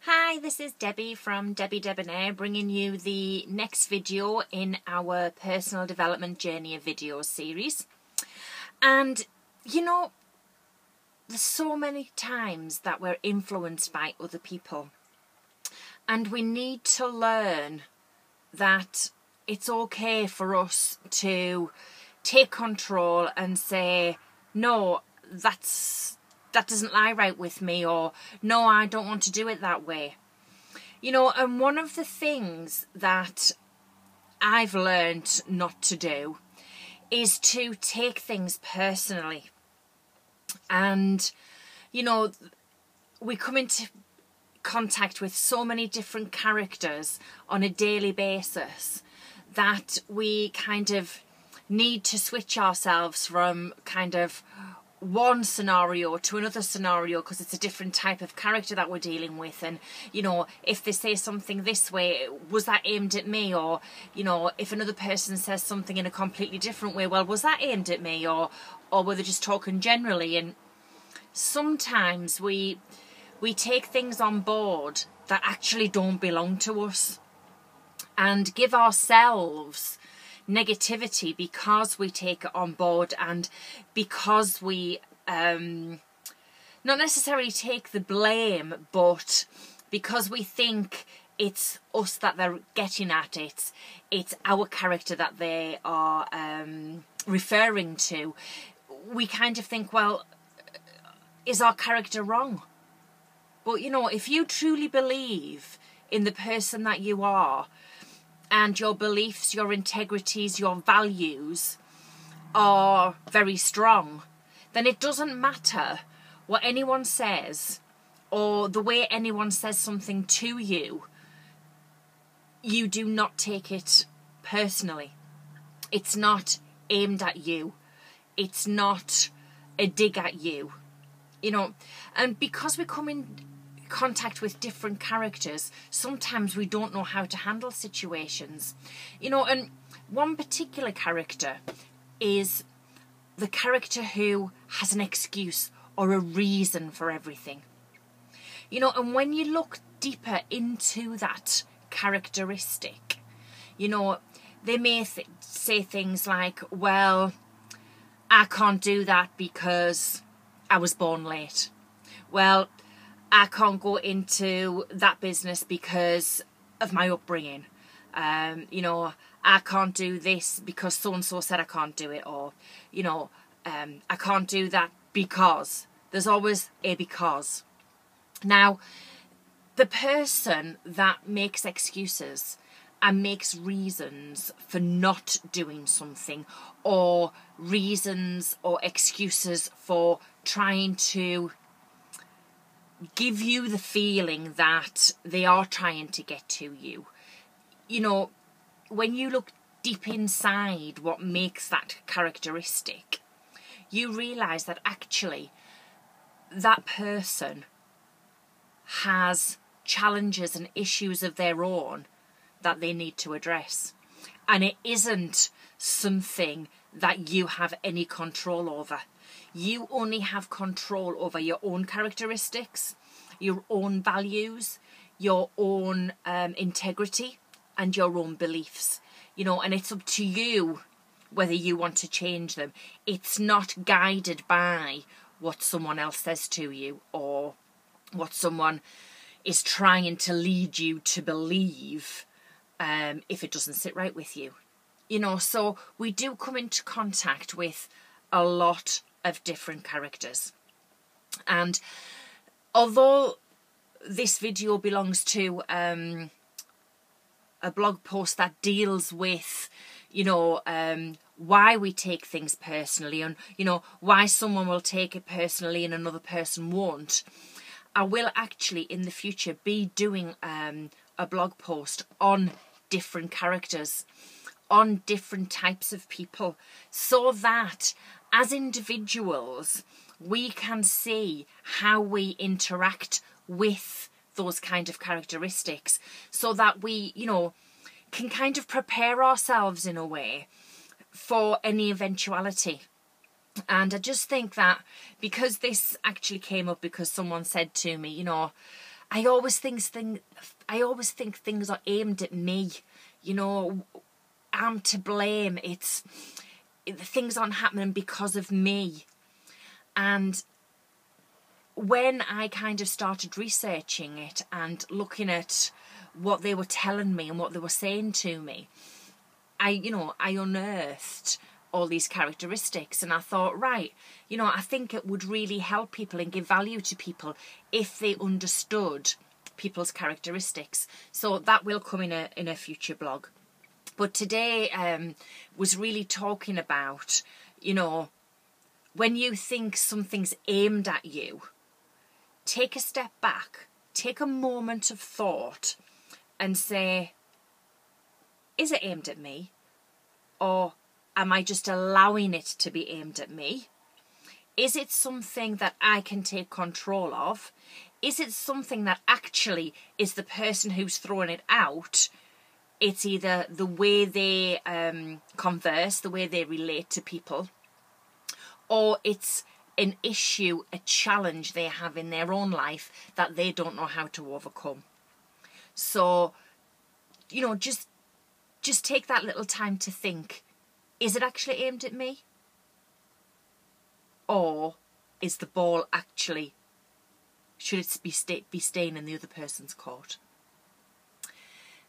Hi, this is Debbie from Debbie Debonair, bringing you the next video in our personal development journey of video series. And there's so many times that we're influenced by other people, and we need to learn that it's okay for us to take control and say, no, that doesn't lie right with me, or no, I don't want to do it that way. And one of the things that I've learned not to do is to take things personally. And, we come into contact with so many different characters on a daily basis that we kind of need to switch ourselves from kind of one scenario to another scenario because it's a different type of character that we're dealing with. And if they say something this way, was that aimed at me? Or if another person says something in a completely different way, well, was that aimed at me, or were they just talking generally? And sometimes we take things on board that actually don't belong to us and give ourselves negativity because we take it on board, and because we not necessarily take the blame, but because we think it's us that they're getting at, it's our character that they are referring to. We kind of think, well, is our character wrong? But if you truly believe in the person that you are, and your beliefs, your integrities, your values are very strong, then it doesn't matter what anyone says or the way anyone says something to you. You do not take it personally. It's not aimed at you. It's not a dig at you. And because we come in contact with different characters, sometimes we don't know how to handle situations. And one particular character is the character who has an excuse or a reason for everything. And when you look deeper into that characteristic, they may say things like, well, I can't do that because I was born late. Well, I can't go into that business because of my upbringing. I can't do this because so-and-so said I can't do it. Or, I can't do that because. There's always a because. Now, the person that makes excuses and makes reasons for not doing something, or reasons or excuses for trying to give you the feeling that they are trying to get to you. When you look deep inside what makes that characteristic, you realise that actually that person has challenges and issues of their own that they need to address. And it isn't something that you have any control over. You only have control over your own characteristics, your own values, your own integrity, and your own beliefs. And it's up to you whether you want to change them. It's not guided by what someone else says to you, or what someone is trying to lead you to believe, if it doesn't sit right with you. So we do come into contact with a lot of different characters. And although this video belongs to a blog post that deals with why we take things personally, and why someone will take it personally and another person won't, I will actually in the future be doing a blog post on different characters, on different types of people, so that as individuals we can see how we interact with those kind of characteristics, so that we can kind of prepare ourselves in a way for any eventuality. And I just think that because this actually came up because someone said to me, I always think things are aimed at me. You know, I'm to blame. Things aren't happening because of me. And when I kind of started researching it and looking at what they were telling me and what they were saying to me, I unearthed all these characteristics, and I thought, right, I think it would really help people and give value to people if they understood people's characteristics. So that will come in a future blog. But today was really talking about, when you think something's aimed at you, take a step back, take a moment of thought and say, is it aimed at me? Or am I just allowing it to be aimed at me? Is it something that I can take control of? Is it something that actually is the person who's throwing it out? It's either the way they converse, the way they relate to people, or it's an issue, a challenge they have in their own life that they don't know how to overcome. So, just take that little time to think, is it actually aimed at me? Or is the ball actually, should it be staying in the other person's court?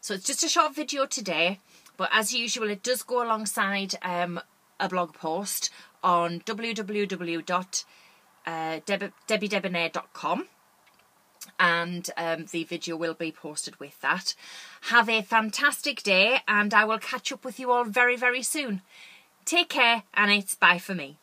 So it's just a short video today, but as usual, it does go alongside a blog post on www.debbiedebonair.com, and the video will be posted with that. Have a fantastic day, and I will catch up with you all very, very soon. Take care, and it's bye for me.